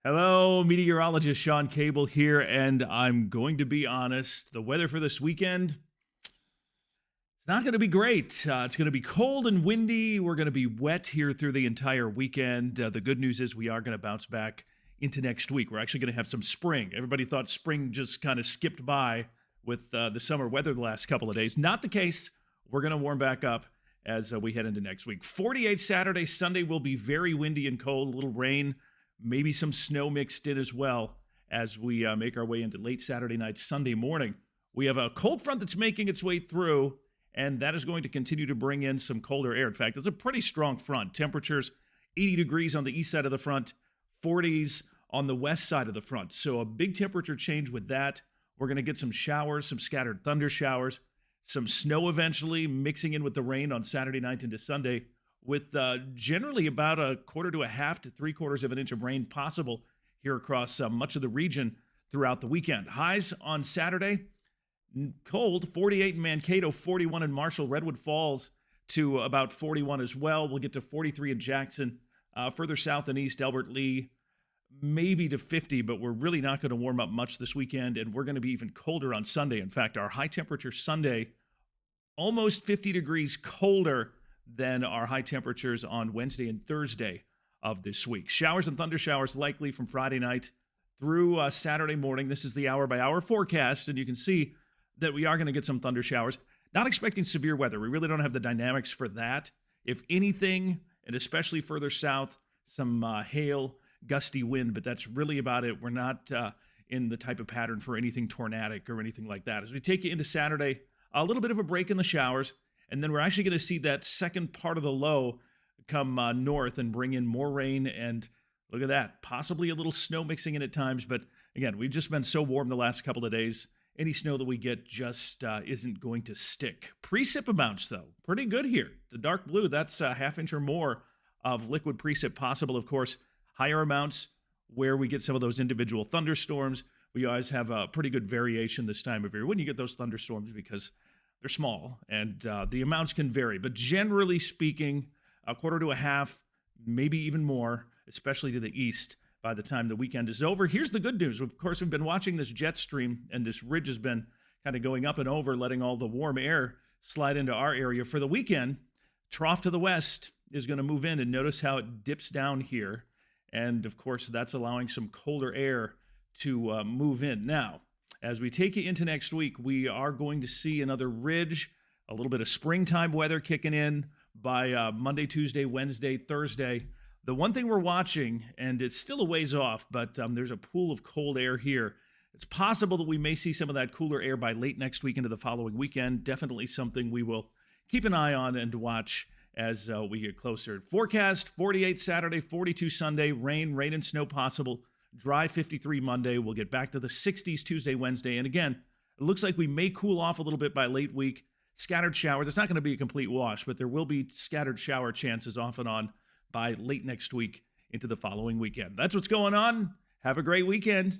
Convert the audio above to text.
Hello, meteorologist Shawn here, and I'm going to be honest. The weather for this weekend, it's not going to be great. It's going to be cold and windy. We're going to be wet here through the entire weekend. The good news is we are going to bounce back into next week. We're actually going to have some spring. Everybody thought spring just kind of skipped by with the summer weather the last couple of days. Not the case. We're going to warm back up as we head into next week. 48 Saturday, Sunday will be very windy and cold, a little rain. Maybe some snow mixed in as well as we make our way into late Saturday night, Sunday morning. We have a cold front that's making its way through, and that is going to continue to bring in some colder air. In fact, it's a pretty strong front. Temperatures 80 degrees on the east side of the front, 40s on the west side of the front. So a big temperature change with that. We're going to get some showers, some scattered thunder showers, some snow eventually mixing in with the rain on Saturday night into Sunday, with generally about a quarter to a half to 3/4 of an inch of rain possible here across much of the region throughout the weekend. Highs on Saturday, cold, 48 in Mankato, 41 in Marshall, Redwood Falls to about 41 as well. We'll get to 43 in Jackson, further south and east, Albert Lee, maybe to 50, but we're really not going to warm up much this weekend, and we're going to be even colder on Sunday. In fact, our high temperature Sunday, almost 50 degrees colder than our high temperatures on Wednesday and Thursday of this week. Showers and thunder showers likely from Friday night through Saturday morning. This is the hour-by-hour forecast, and you can see that we are going to get some thunder showers. Not expecting severe weather. We really don't have the dynamics for that. If anything, and especially further south, some hail, gusty wind, but that's really about it. We're not in the type of pattern for anything tornadic or anything like that. As we take you into Saturday, a little bit of a break in the showers, and then we're actually going to see that second part of the low come north and bring in more rain. And look at that, possibly a little snow mixing in at times. But again, we've just been so warm the last couple of days. Any snow that we get just isn't going to stick. Precip amounts, though, pretty good here. The dark blue, that's a half inch or more of liquid precip possible. Of course, higher amounts where we get some of those individual thunderstorms. We always have a pretty good variation this time of year when you get those thunderstorms because they're small, and the amounts can vary. But generally speaking, a quarter to a half, maybe even more, especially to the east by the time the weekend is over. Here's the good news. Of course, we've been watching this jet stream, and this ridge has been kind of going up and over, letting all the warm air slide into our area. For the weekend, trough to the west is going to move in, and notice how it dips down here. And, of course, that's allowing some colder air to move in. Now, as we take you into next week, we are going to see another ridge, a little bit of springtime weather kicking in by Monday, Tuesday, Wednesday, Thursday. The one thing we're watching, and it's still a ways off, but there's a pool of cold air here. It's possible that we may see some of that cooler air by late next week into the following weekend. Definitely something we will keep an eye on and watch as we get closer. Forecast, 48 Saturday, 42 Sunday, rain and snow possible. Dry 53 Monday. We'll get back to the 60s Tuesday, Wednesday. And again, it looks like we may cool off a little bit by late week. Scattered showers. It's not going to be a complete wash, but there will be scattered shower chances off and on by late next week into the following weekend. That's what's going on. Have a great weekend.